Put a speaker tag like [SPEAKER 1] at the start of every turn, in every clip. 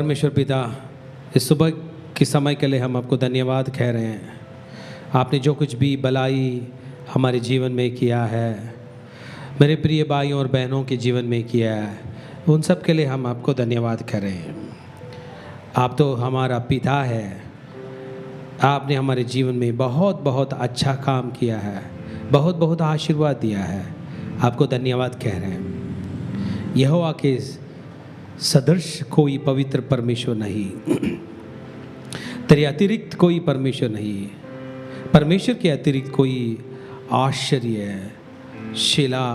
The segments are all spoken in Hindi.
[SPEAKER 1] परमेश्वर पिता, इस सुबह के समय के लिए हम आपको धन्यवाद कह रहे हैं। आपने जो कुछ भी भलाई हमारे जीवन में किया है, मेरे प्रिय भाइयों और बहनों के जीवन में किया है, उन सब के लिए हम आपको धन्यवाद कर रहे हैं। आप तो हमारा पिता है। आपने हमारे जीवन में बहुत बहुत अच्छा काम किया है, बहुत बहुत आशीर्वाद दिया है। आपको धन्यवाद कह रहे हैं। यहोवा के सदृश कोई पवित्र परमेश्वर नहीं, तेरे अतिरिक्त कोई परमेश्वर नहीं, परमेश्वर के अतिरिक्त कोई आश्चर्य शिला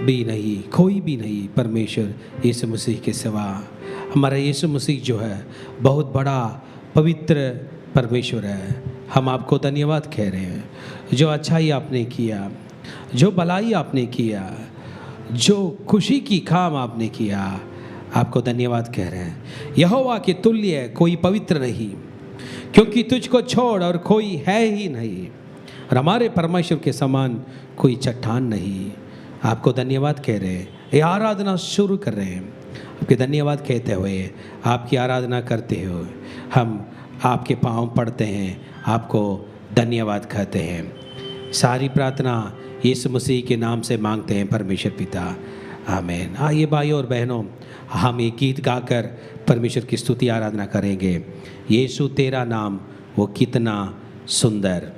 [SPEAKER 1] भी नहीं, कोई भी नहीं। परमेश्वर यीशु मसीह के सिवा हमारा यीशु मसीह जो है बहुत बड़ा पवित्र परमेश्वर है। हम आपको धन्यवाद कह रहे हैं। जो अच्छाई आपने किया, जो भलाई आपने किया, जो खुशी की काम आपने किया, आपको धन्यवाद कह रहे हैं। यहोवा के तुल्य कोई पवित्र नहीं, क्योंकि तुझको छोड़ और कोई है ही नहीं, और हमारे परमेश्वर के समान कोई चट्टान नहीं। आपको धन्यवाद कह रहे हैं। ये आराधना शुरू कर रहे हैं। आपके धन्यवाद कहते हुए, आपकी आराधना करते हुए हम आपके पाँव पड़ते हैं, आपको धन्यवाद कहते हैं। सारी प्रार्थना यीशु मसीह के नाम से मांगते हैं परमेश्वर पिता, आमीन। आइए भाइयों और बहनों, हम एक गीत गाकर परमेश्वर की स्तुति आराधना करेंगे। यीशु तेरा नाम वो कितना सुंदर।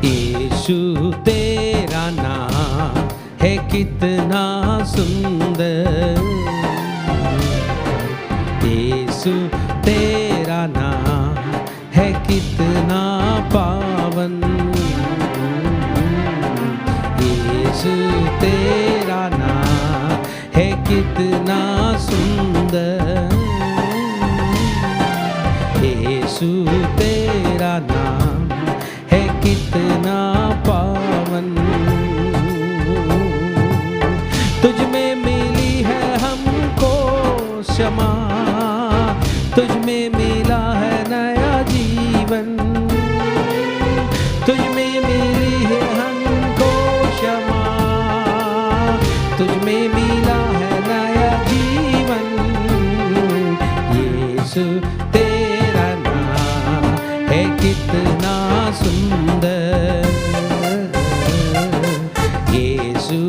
[SPEAKER 1] यीशु तेरा नाम है कितना सुंदर, यीशु तेरा नाम है कितना पावन, यीशु तेरा नाम है कितना सुंदर, यीशु तेरा नाम है कितना पावन। तुझ में मिली है हमको क्षमा, तुझ में मिला है नया जीवन, तुझ में मिली है हमको क्षमा, तुझ में मिला है नया जीवन। यीशु तेरा नाम है कितना सुंदर, यीशु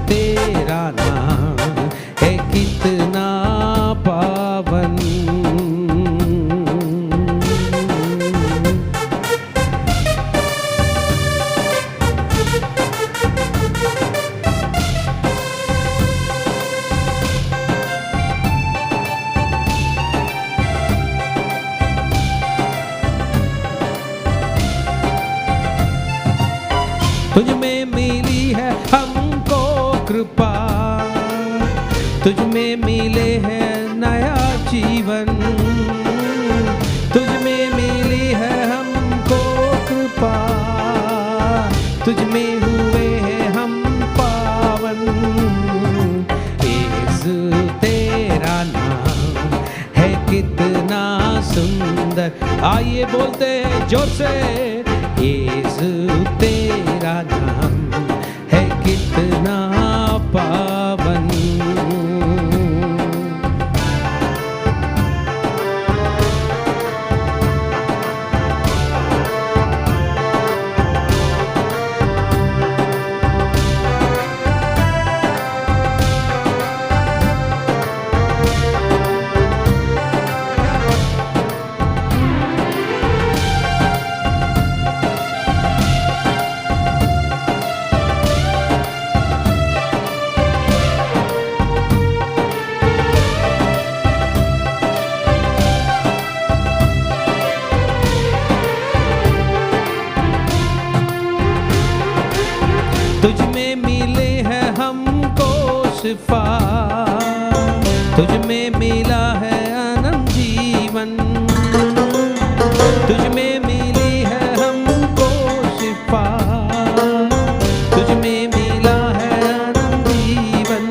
[SPEAKER 1] तेरा नाम है कितना पावन। तुझ में मिली है हमको कृपा, तुझ में मिले है नया जीवन, तुझ में मिली है हमको कृपा, तुझ में हुए हैं हम पावन। यीशु तेरा नाम है कितना सुंदर। आइए बोलते हैं जोर से, यीशु तेरा नाम है कितना पावन। तुझ में मिले हैं हमको शिफा, तुझ में मिला है अनंत जीवन, तुझ में मिली है हमको शिफा, तुझ में मिला है अनंत जीवन।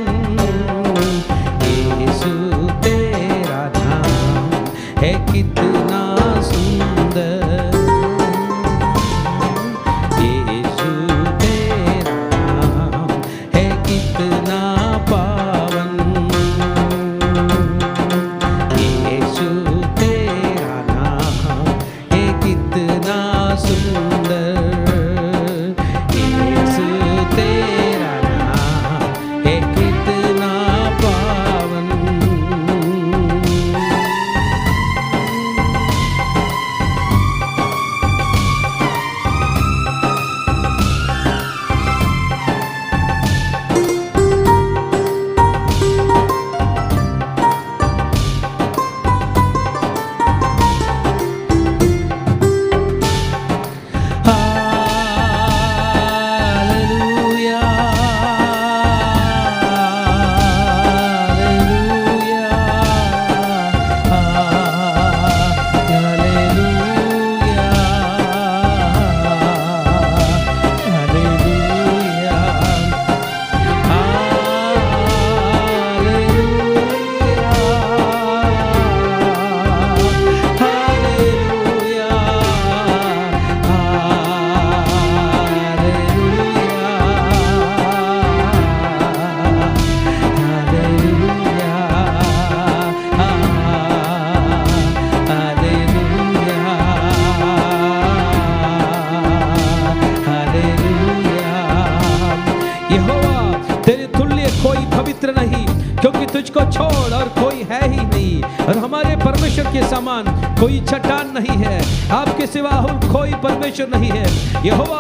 [SPEAKER 1] को छोड़ और कोई है ही नहीं, और हमारे परमेश्वर के समान कोई चट्टान नहीं है, आपके सिवा और कोई परमेश्वर नहीं है। यहोवा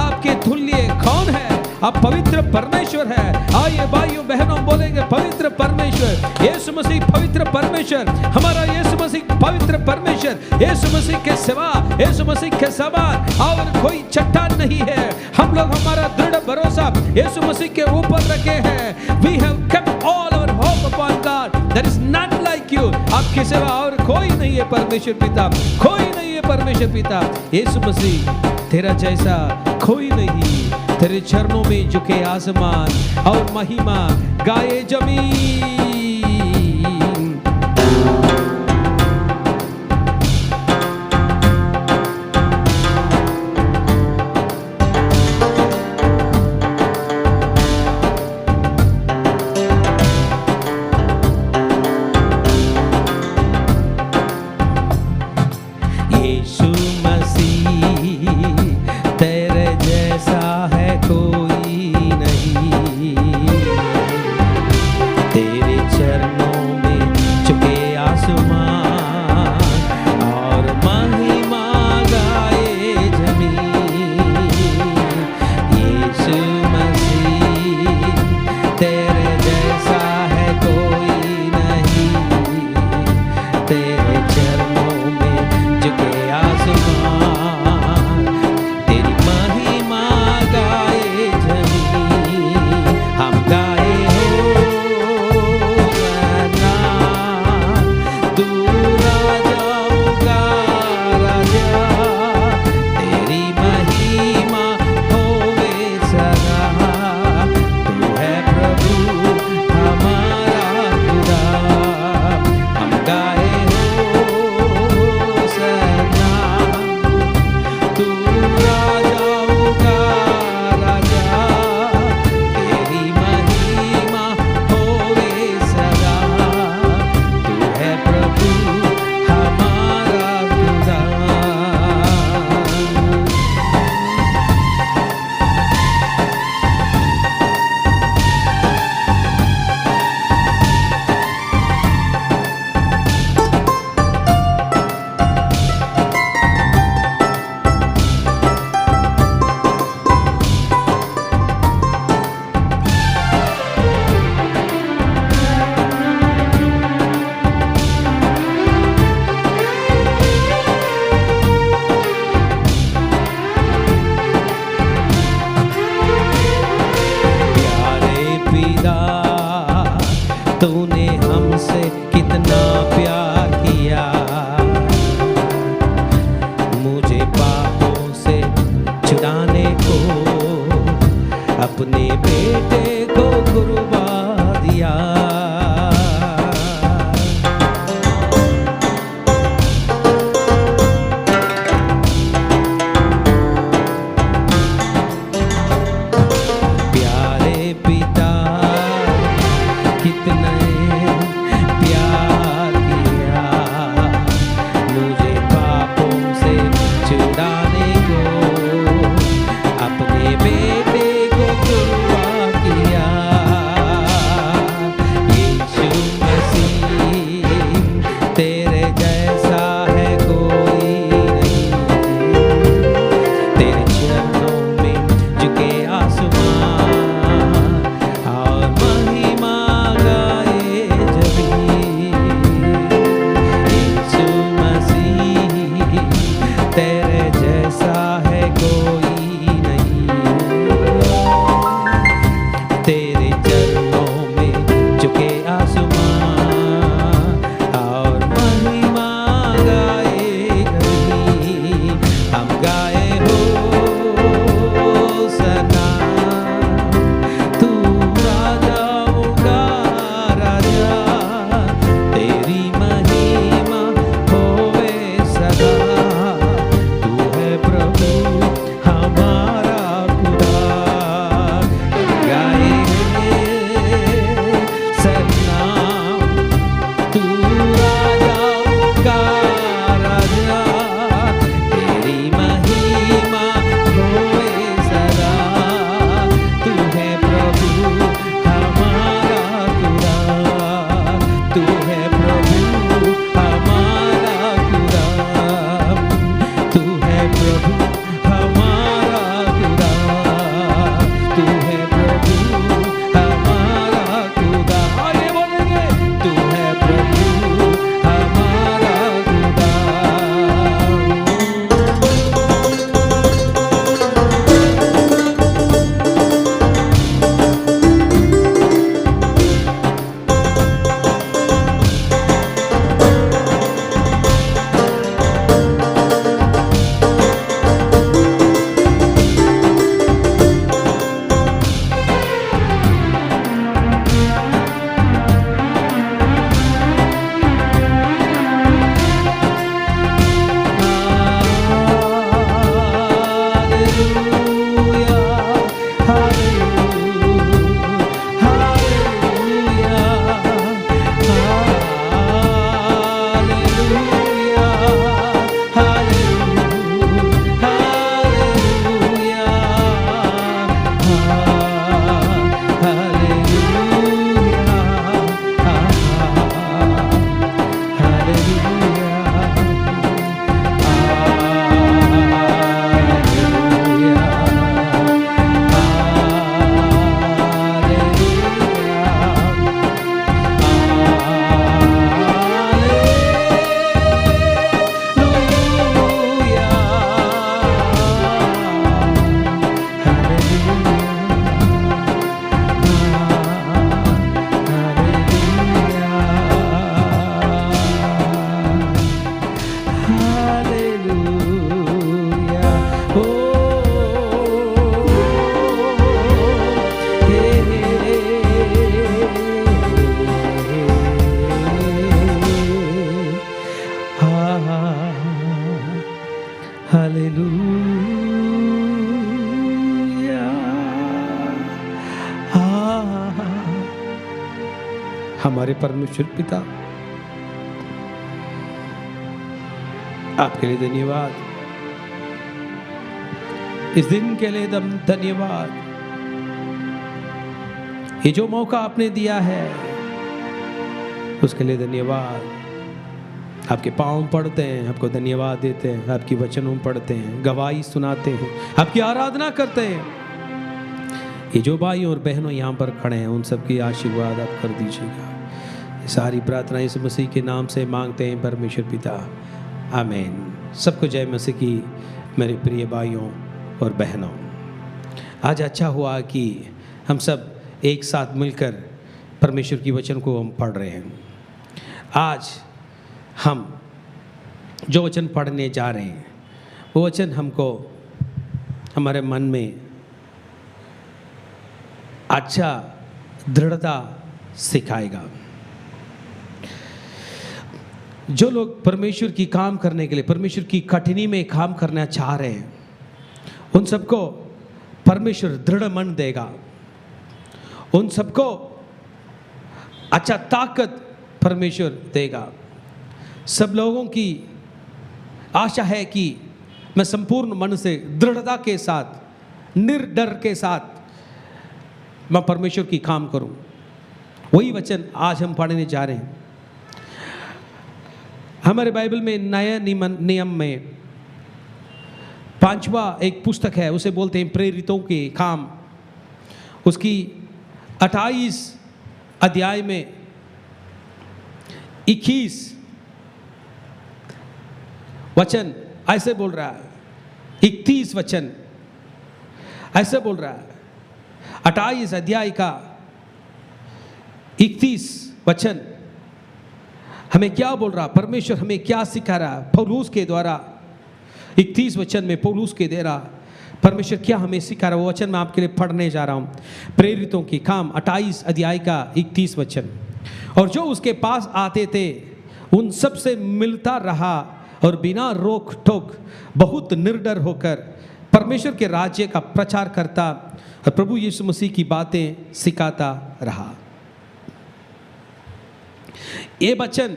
[SPEAKER 1] आपके तुल्य कौन है? आप पवित्र परमेश्वर है। आइए भाइयों बहनों बोलेंगे पवित्र परमेश्वर, यीशु मसीह पवित्र परमेश्वर, हमारा यीशु मसीह पवित्र परमेश्वर। यीशु मसीह के सिवा, यीशु मसीह के समान और कोई चट्टान नहीं है। हम लोग हमारा दृढ़ भरोसा यीशु मसीह के ऊपर रखे हैं। We have kept all our hope upon God. There is none like you. आपके सिवा और कोई नहीं है परमेश्वर पिता, कोई नहीं है परमेश्वर पिता। यीशु मसीह तेरा जैसा कोई नहीं, तेरे चरणों में झुके आसमान और महिमा गाए जमीन। यीशु मसीह तेरे जैसा है कोई नहीं, तेरे चरणों में झुके आसमान और महिमा गाए जमीन। यीशु मसीह तेरे जैसा है कोई नहीं, तेरे चरणों में झुके आसमान, तेरी महिमा गाए जमीन। हम गाए होना तू राजाओं का राजा, तेरी महिमा होवे सदा। तू है प्रभु हमारा खुदा, हम गाए होना तू राजाओं का राजा, तेरी महिमा होवे सदा। तू है प्रभु हमारा खुदा। प्यारे पिता, तूने हमसे कितना प्यार किया, मुझे पापों से छुड़ाने को अपने बेटे को कुर्बा दिया। प्यारे पिता, कितने प्यार किया, मुझे पापों से छुड़ाने को अपने बेटे को कुर्बान हमारे परमेश्वर पिता, आपके लिए धन्यवाद, इस दिन के लिए धन्यवाद। ये जो मौका आपने दिया है उसके लिए धन्यवाद। आपके पाँव पढ़ते हैं, आपको धन्यवाद देते हैं, आपकी वचनों पढ़ते हैं, गवाही सुनाते हैं, आपकी आराधना करते हैं। ये जो भाई और बहनों यहाँ पर खड़े हैं उन सबकी आशीर्वाद आप कर दीजिएगा। ये सारी प्रार्थना यीशु मसीह के नाम से मांगते हैं परमेश्वर पिता, आमीन। सबको जय मसीह की मेरे प्रिय भाइयों और बहनों। आज अच्छा हुआ कि हम सब एक साथ मिलकर परमेश्वर की वचन को हम पढ़ रहे हैं। आज हम जो वचन पढ़ने जा रहे हैं वो वचन हमको हमारे मन में अच्छा दृढ़ता सिखाएगा। जो लोग परमेश्वर की काम करने के लिए, परमेश्वर की कठिनी में काम करना चाह रहे हैं, उन सबको परमेश्वर दृढ़ मन देगा। उन सबको अच्छा ताकत परमेश्वर देगा। सब लोगों की आशा है कि मैं संपूर्ण मन से दृढ़ता के साथ, निर्डर के साथ मैं परमेश्वर की काम करूं। वही वचन आज हम पढ़ने जा रहे हैं। हमारे बाइबल में नया नियम में 5वां एक पुस्तक है, उसे बोलते हैं प्रेरितों के काम। उसकी 28 अध्याय में 21 वचन ऐसे बोल रहा है, 31 वचन ऐसे बोल रहा है। 28 अध्याय का 31 वचन हमें क्या बोल रहा, परमेश्वर हमें क्या सिखा रहा पौलुस के द्वारा। 31 वचन में पौलुस के दे रहा परमेश्वर क्या हमें सिखा रहा, वो वचन मैं आपके लिए पढ़ने जा रहा हूँ। प्रेरितों की काम 28 अध्याय का 31 वचन। और जो उसके पास आते थे उन सब से मिलता रहा और बिना रोक टोक बहुत निर्डर होकर परमेश्वर के राज्य का प्रचार करता और प्रभु यीशु मसीह की बातें सिखाता रहा। ये वचन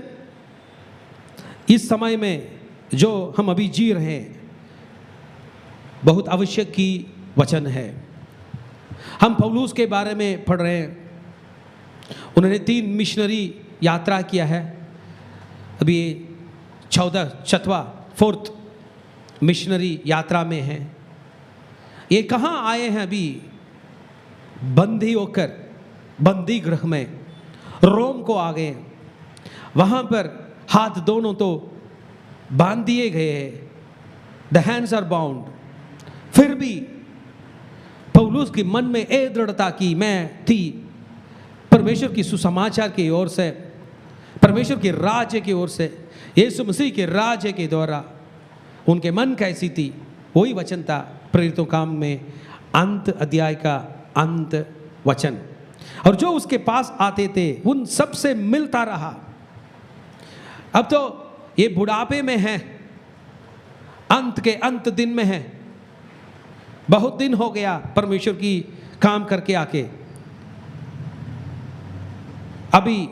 [SPEAKER 1] इस समय में जो हम अभी जी रहे हैं बहुत आवश्यक की वचन है। हम पौलुस के बारे में पढ़ रहे हैं। उन्होंने 3 मिशनरी यात्रा किया है। अभी 4th मिशनरी यात्रा में है। ये कहाँ आए हैं? अभी बंदी होकर बंदी गृह में रोम को आ गए। वहाँ पर हाथ दोनों तो बांध दिए गए हैं, द हैंड्स आर बाउंड। फिर भी पौलुस के मन में ए दृढ़ता की मैं थी परमेश्वर की सुसमाचार की ओर से, परमेश्वर के राज्य की ओर से, यीशु मसीह के राज्य के द्वारा उनके मन कैसी थी। वही वचन था प्रेरितों काम में अंत अध्याय का अंत वचन। और जो उसके पास आते थे उन सब से मिलता रहा। अब तो ये बुढ़ापे में है, अंत के अंत दिन में है। बहुत दिन हो गया परमेश्वर की काम करके आके। अभी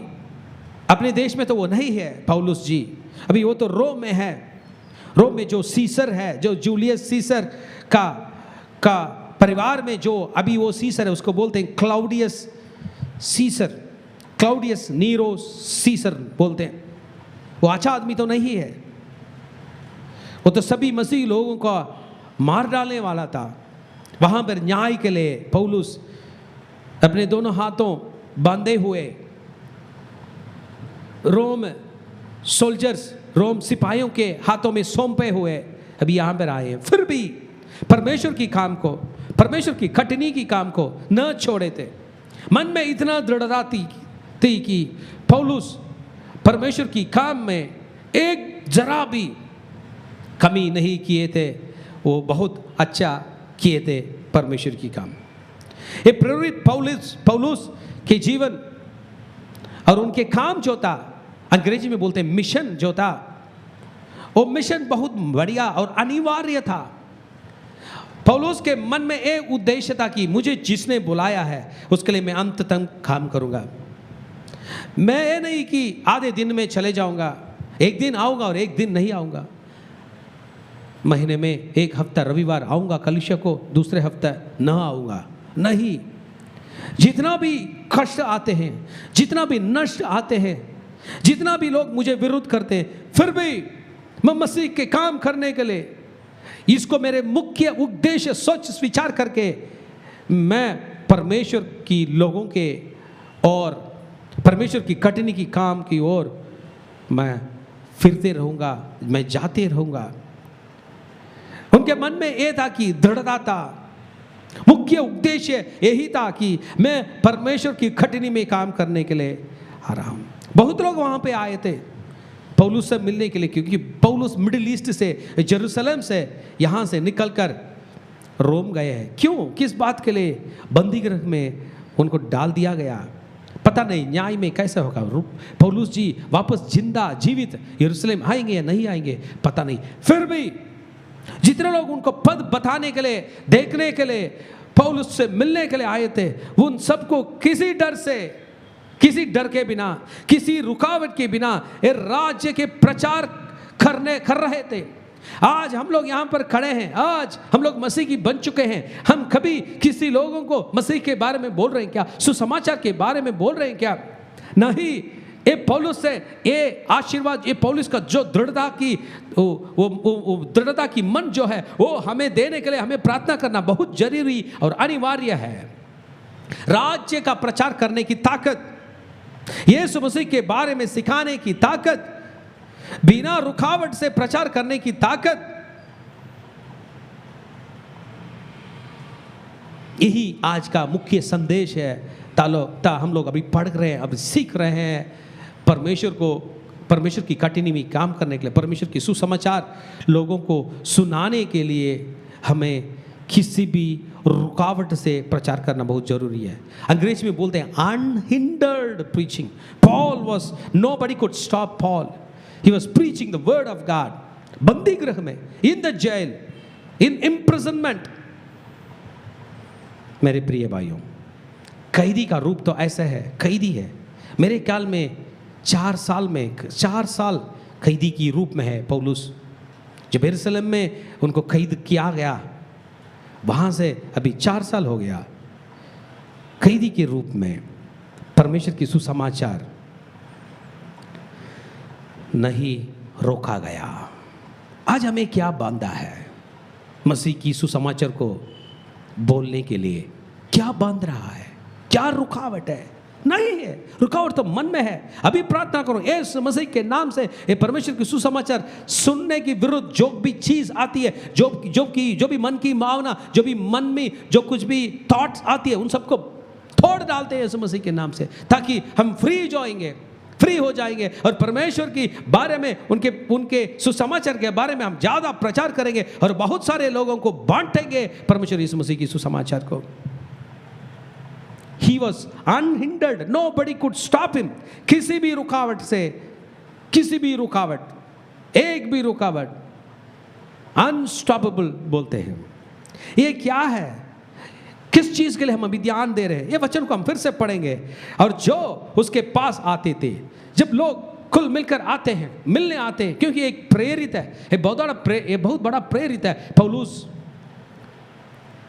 [SPEAKER 1] अपने देश में तो वो नहीं है पौलुस जी, अभी वो तो रोम में है। रोम में जो सीसर है, जो जूलियस सीसर का परिवार में जो अभी वो सीसर है उसको बोलते हैं क्लाउडियस सीसर, क्लाउडियस नीरो सीसर बोलते हैं। वो अच्छा आदमी तो नहीं है, वो तो सभी मसीह लोगों को मार डालने वाला था। वहाँ पर न्याय के लिए पौलुस अपने दोनों हाथों बांधे हुए रोम सोल्जर्स, रोम सिपाहियों के हाथों में सौंपे हुए अभी यहाँ पर आए हैं। फिर भी परमेश्वर की काम को, परमेश्वर की कठिनी की काम को न छोड़े थे। मन में इतना दृढ़ता थी कि पौलुस परमेश्वर की काम में एक जरा भी कमी नहीं किए थे। वो बहुत अच्छा किए थे परमेश्वर की काम। ये प्रेरित पौलुस के जीवन और उनके काम जो था, अंग्रेजी में बोलते हैं मिशन जो था, वो मिशन बहुत बढ़िया और अनिवार्य था। पौलुस के मन में एक उद्देश्य था कि मुझे जिसने बुलाया है उसके लिए मैं अंत तक काम करूंगा। मैं ये नहीं कि आधे दिन में चले जाऊंगा, एक दिन आऊंगा और एक दिन नहीं आऊंगा। महीने में एक हफ्ता रविवार आऊंगा कलीसिया को, दूसरे हफ्ता न आऊंगा। नहीं, जितना भी कष्ट आते हैं, जितना भी नष्ट आते हैं, जितना भी लोग मुझे विरोध करते हैं, फिर भी मैं मसीह के काम करने के लिए, इसको मेरे मुख्य उद्देश्य सोच विचार करके मैं परमेश्वर की लोगों के और परमेश्वर की कटनी की काम की ओर मैं फिरते रहूंगा, मैं जाते रहूंगा। उनके मन में यह था कि दृढ़ता था, मुख्य उद्देश्य यही था कि मैं परमेश्वर की खटनी में काम करने के लिए आ रहा हूं। बहुत लोग वहां पे आए थे पौलुस से मिलने के लिए, क्योंकि पौलुस मिडिल ईस्ट से, जेरूशलेम से, यहां से निकलकर रोम गए हैं। क्यों, किस बात के लिए? बंदी गृह में उनको डाल दिया गया। पता नहीं न्याय में कैसे होगा, पौलुस जी वापस जिंदा जीवित यरूशलेम आएंगे या नहीं आएंगे, पता नहीं। फिर भी जितने लोग उनको पद बताने के लिए, देखने के लिए, पौलुस से मिलने के लिए आए थे, उन सबको किसी डर से, किसी डर के बिना, किसी रुकावट के बिना ये राज्य के प्रचार कर रहे थे। आज हम लोग यहाँ पर खड़े हैं, आज हम लोग मसीह की बन चुके हैं। हम कभी किसी लोगों को मसीह के बारे में बोल रहे हैं क्या? सुसमाचार के बारे में बोल रहे हैं क्या? नहीं। ये पौलुस से ये आशीर्वाद, ये पौलुस का जो दृढ़ता की वो दृढ़ता की मन जो है, वो हमें देने के लिए हमें प्रार्थना करना बहुत जरूरी और अनिवार्य है। राज्य का प्रचार करने की ताकत, यीशु मसीह के बारे में सिखाने की ताकत, बिना रुकावट से प्रचार करने की ताकत, यही आज का मुख्य संदेश है। हम लोग अभी पढ़ रहे हैं, अभी सीख रहे हैं परमेश्वर की कटनी में काम करने के लिए, परमेश्वर की सुसमाचार लोगों को सुनाने के लिए हमें किसी भी रुकावट से प्रचार करना बहुत जरूरी है। अंग्रेजी में बोलते हैं unhindered preaching. Paul was, nobody could stop Paul, he was preaching the word of God. बंदी गृह में, in the jail, in imprisonment. मेरे प्रिय भाइयों, कैदी का रूप तो ऐसा है, कैदी है। मेरे ख्याल में 4 साल कैदी की रूप में है पौलुस। जब यरूशलेम में उनको कैद किया गया, वहां से अभी 4 साल हो गया। कैदी के रूप में परमेश्वर की सुसमाचार नहीं रोका गया। आज हमें क्या बांधा है मसीह की सुसमाचार को बोलने के लिए? क्या बांध रहा है? क्या रुकावट है? नहीं है, रुकावट तो मन में है। अभी प्रार्थना करो, यीशु मसीह के नाम से ये परमेश्वर की सुसमाचार सुनने की विरुद्ध जो भी चीज आती है, जो भी मन की भावना, जो भी मन में जो कुछ भी थॉट्स आती है, उन सबको तोड़ डालते हैं यीशु मसीह के नाम से, ताकि हम फ्री हो जाएंगे और परमेश्वर की बारे में, उनके सुसमाचार के बारे में हम ज्यादा प्रचार करेंगे और बहुत सारे लोगों को बांटेंगे परमेश्वर यीशु मसीह की सुसमाचार को। He was unhindered, nobody could stop him। किसी भी रुकावट से, किसी भी रुकावट, एक भी रुकावट, अनस्टॉपेबल बोलते हैं। ये क्या है? किस चीज के लिए हम अभी ध्यान दे रहे हैं? ये वचन को हम फिर से पढ़ेंगे। और जो उसके पास आते थे, जब लोग कुल मिलकर आते हैं, मिलने आते हैं, क्योंकि एक प्रेरित है, ये बहुत बड़ा प्रेरित है पौलुस।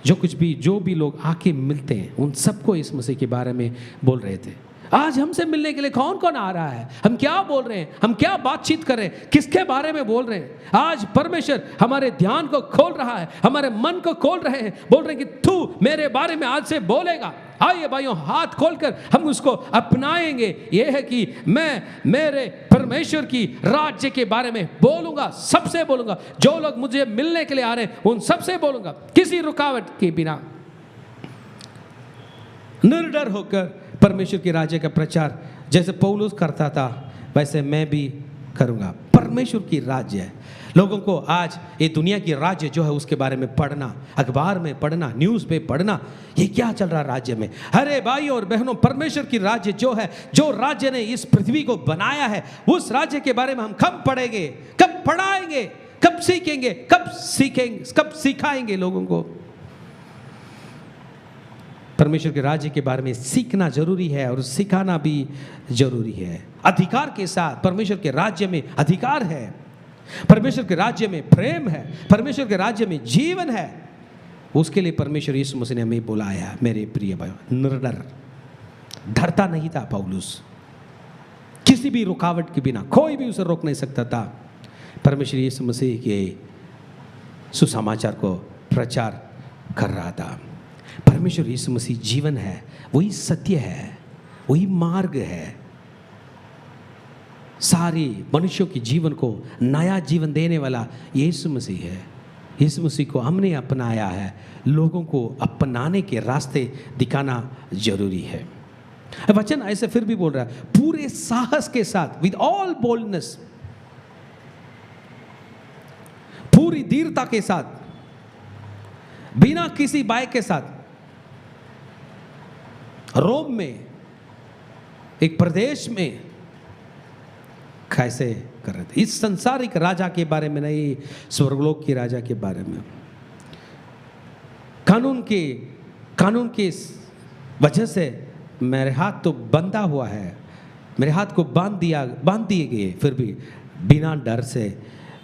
[SPEAKER 1] जो भी लोग आके मिलते हैं, उन सबको इस मसीह के बारे में बोल रहे थे। आज हमसे मिलने के लिए कौन कौन आ रहा है? हम क्या बोल रहे हैं? हम क्या बातचीत कर रहे हैं? किसके बारे में बोल रहे हैं? आज परमेश्वर हमारे ध्यान को खोल रहा है, हमारे मन को खोल रहे हैं, बोल रहे हैं कि तू मेरे बारे में आज से बोलेगा। आइए भाइयों, हाथ खोलकर हम उसको अपनाएंगे। यह है कि मैं मेरे परमेश्वर की राज्य के बारे में बोलूंगा, सबसे बोलूंगा। जो लोग मुझे मिलने के लिए आ रहे हैं, उन सबसे बोलूंगा, किसी रुकावट के बिना, निर्डर होकर परमेश्वर के राज्य का प्रचार जैसे पौलुस करता था, वैसे मैं भी करूंगा। परमेश्वर की राज्य है। लोगों को आज ये दुनिया की राज्य जो है उसके बारे में पढ़ना, अखबार में पढ़ना, न्यूज़ पे पढ़ना, ये क्या चल रहा है राज्य में। अरे भाई और बहनों, परमेश्वर की राज्य जो है, जो राज्य ने इस पृथ्वी को बनाया है, उस राज्य के बारे में हम कब पढ़ेंगे, कब पढ़ाएंगे, कब सीखेंगे, कब सिखाएंगे लोगों को। परमेश्वर के राज्य के बारे में सीखना जरूरी है और सिखाना भी जरूरी है। अधिकार के साथ परमेश्वर के राज्य में अधिकार है, परमेश्वर के राज्य में प्रेम है, परमेश्वर के राज्य में जीवन है। उसके लिए परमेश्वर यीशु मसीह ने हमें बुलाया। मेरे प्रिय भाई, निर्डर डरता नहीं था पौलुस, किसी भी रुकावट के बिना, कोई भी उसे रोक नहीं सकता था। परमेश्वर यीशु मसीह के सुसमाचार को प्रचार कर रहा था। परमेश्वर यीशु मसीह जीवन है, वही सत्य है, वही मार्ग है, सारे मनुष्यों के जीवन को नया जीवन देने वाला यीशु मसीह है। यीशु मसीह को हमने अपनाया है, लोगों को अपनाने के रास्ते दिखाना जरूरी है। वचन ऐसे फिर भी बोल रहा है, पूरे साहस के साथ, विद ऑल बोल्डनेस, पूरी धीरता के साथ, बिना किसी बाय के साथ, रोम में एक प्रदेश में कैसे कर रहे थे। इस संसारिक राजा के बारे में नहीं, स्वर्गलोक के राजा के बारे में। कानून के वजह से मेरे हाथ तो बंधा हुआ है, मेरे हाथ को बांध दिए गए, फिर भी बिना डर से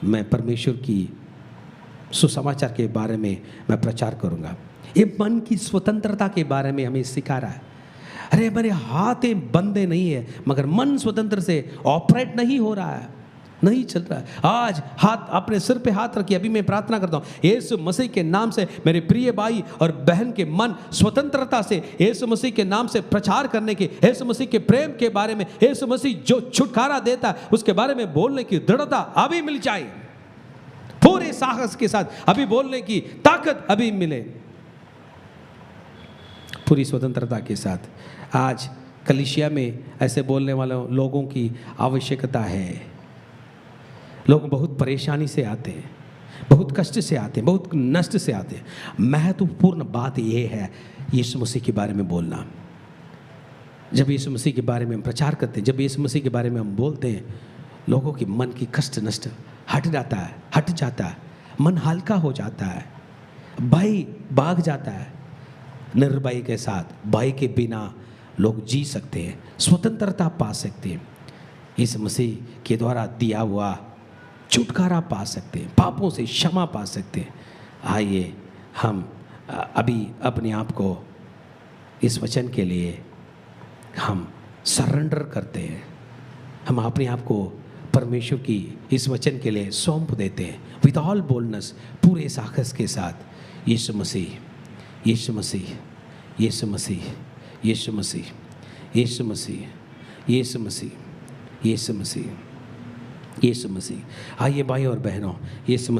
[SPEAKER 1] मैं परमेश्वर की सुसमाचार के बारे में मैं प्रचार करूंगा। ये मन की स्वतंत्रता के बारे में हमें सिखा रहा है। अरे मेरे हाथें बंधे नहीं है, मगर मन स्वतंत्र से ऑपरेट नहीं हो रहा है, नहीं चल रहा है। आज हाथ अपने सिर पे हाथ रखिए। अभी मैं प्रार्थना करता हूँ, यीशु मसीह के नाम से मेरे प्रिय भाई और बहन के मन स्वतंत्रता से यीशु मसीह के नाम से प्रचार करने की, यीशु मसीह के प्रेम के बारे में, यीशु मसीह जो छुटकारा देता है उसके बारे में बोलने की दृढ़ता अभी मिल जाए। पूरे साहस के साथ अभी बोलने की ताकत अभी मिले, पूरी स्वतंत्रता के साथ। आज कलीसिया में ऐसे बोलने वाले लोगों की आवश्यकता है। लोग बहुत परेशानी से आते हैं, बहुत कष्ट से आते हैं, बहुत नष्ट से आते हैं। महत्वपूर्ण बात यह है यीशु मसीह के बारे में बोलना। जब यीशु मसीह के बारे में हम प्रचार करते हैं, जब यीशु मसीह के बारे में हम बोलते हैं, लोगों के मन की कष्ट नष्ट हट जाता है, मन हल्का हो जाता है, भय भाग जाता है। निर्भय के साथ, भय के बिना लोग जी सकते हैं, स्वतंत्रता पा सकते हैं, इस मसीह के द्वारा दिया हुआ छुटकारा पा सकते हैं, पापों से क्षमा पा सकते हैं। आइए हम अभी अपने आप को इस वचन के लिए हम सरेंडर करते हैं, हम अपने आप को परमेश्वर की इस वचन के लिए सौंप देते हैं विद ऑल बोल्डनेस, पूरे साहस के साथ। यीशु मसीह, यीशु मसीह, यीशु मसीह, यीशु मसीह, यीशु मसीह, यीशु मसीह, यीशु मसीह, यीशु मसीह। आइए भाई और बहनों, यीशु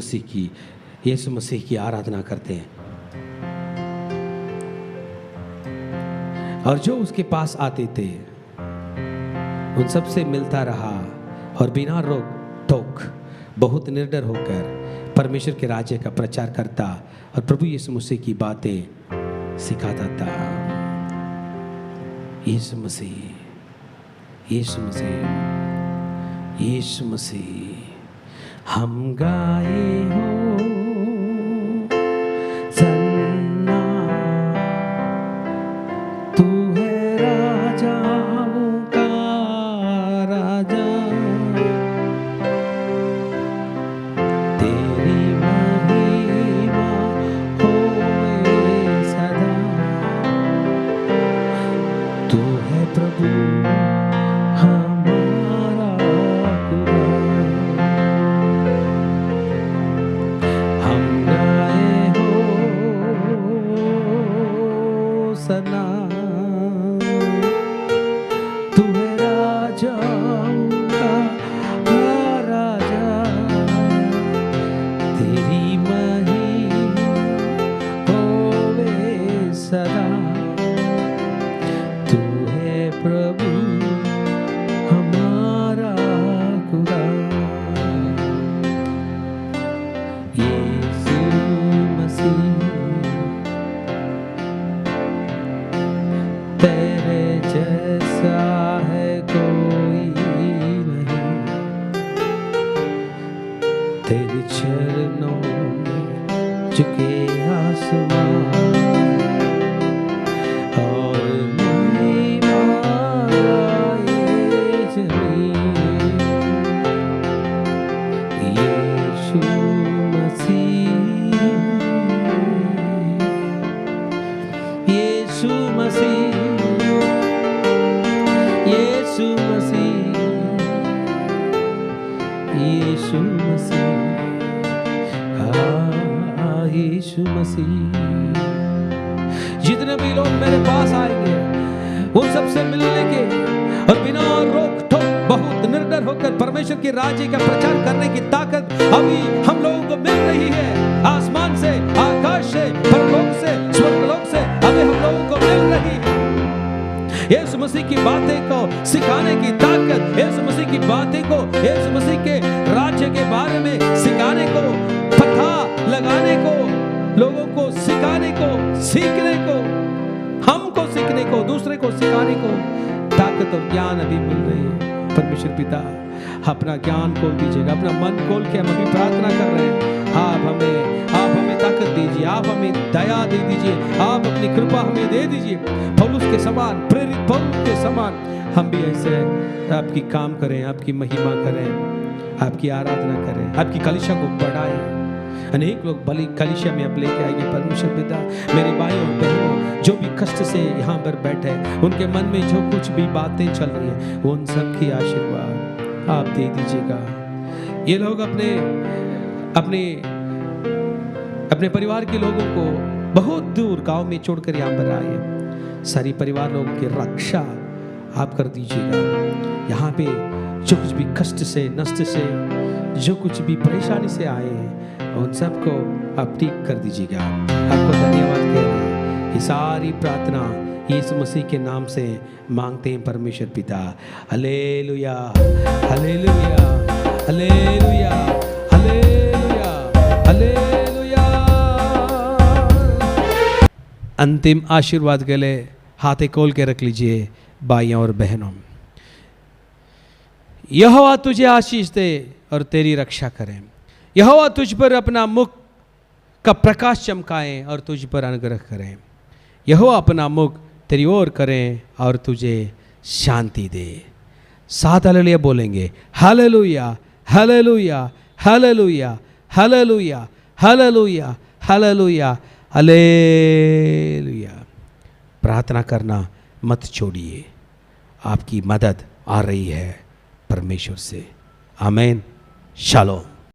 [SPEAKER 1] मसीह की आराधना करते हैं। और जो उसके पास आते थे उन सबसे मिलता रहा और बिना रोक टोक बहुत निडर होकर परमेश्वर के राज्य का प्रचार करता और प्रभु यीशु मसीह की बातें सिखाता था। यीशु मसीह, यीशु मसीह, यीशु मसीह। हम गाए हो सन्ना, तू है राजाओं का राजा, तेरी महिमा होवे सदा, तू है प्रभु हमारा खुदा। हम गाए हो सना, तू है राजाओं का राजा, तेरी महिमा होवे सदा, तू है प्रभु हमारा खुदा। यीशु मसीह, तेरे जैसा है कोई नहीं, तेरे चरणों में झुके आसमान, यीशु मसीह, यीशु मसीह। जितने भी लोग मेरे पास आएंगे उन सबसे मिलने के और बिना रोक टोक बहुत निर्डर होकर परमेश्वर के राज्य का प्रचार करने की ताकत अभी हम लोगों को मिल रही है। आसमान से, आकाश से, परलोक से, स्वर्गलोक से अभी हम लोगों को मिल रही है। यीशु मसीह की बातें को सिखाने की ताकत, यीशु मसीह की बातें को, यीशु मसीह के राज्य के बारे में सिखाने को, पता लगाने को, लोगों को सिखाने को, सीखने को, हमको सीखने को, दूसरे को सिखाने को ताकत और ज्ञान अभी मिल रही है। परमेश्वर पिता अपना ज्ञान खोल दीजिएगा, अपना मन खोल के हम अभी प्रार्थना कर रहे हैं। आप हमें ताकत दीजिए, आप हमें दया दे दीजिए, आप अपनी कृपा हमें दे दीजिए। पौलुस के समान, प्रेरित पौलुस के समान हम भी ऐसे आपकी काम करें, आपकी महिमा करें, आपकी आराधना करें, आपकी कलीसिया को बढ़ाएं। अनेक लोग बलि कलीसिया में अब लेके आएंगे। परमेश्वर पिता मेरे भाई और बहनों जो भी कष्ट से यहाँ पर बैठे, उनके मन में जो कुछ भी बातें चल रही है उन सब की आशीर्वाद आप दे दीजिएगा। ये लोग अपने परिवार के लोगों को बहुत दूर गांव में छोड़कर यहाँ पर आए, सारी परिवार लोगों की रक्षा आप कर दीजिएगा। यहाँ पे जो कुछ भी कष्ट से, नष्ट से, जो कुछ भी परेशानी से आए हैं उन सबको आप ठीक कर दीजिएगा। आपको धन्यवाद कह रहे हैं। ये सारी प्रार्थना यीशु मसीह के नाम से मांगते हैं परमेश्वर पिता। Hallelujah, hallelujah, hallelujah, hallelujah, hallelujah. अंतिम आशीर्वाद के लिए हाथे खोल के रख लीजिए भाइयों और बहनों। यहोवा तुझे आशीष दे और तेरी रक्षा करें। यहोवा तुझ पर अपना मुख का प्रकाश चमकाएं और तुझ पर अनुग्रह करें। यहोवा अपना मुख तेरी ओर करें और तुझे शांति दे। 7 हालेलुया बोलेंगे। Hallelujah, hallelujah, hallelujah, hallelujah, hallelujah, hallelujah, hallelujah. प्रार्थना करना मत छोड़िए, आपकी मदद आ रही है परमेश्वर से। आमीन। शालोम।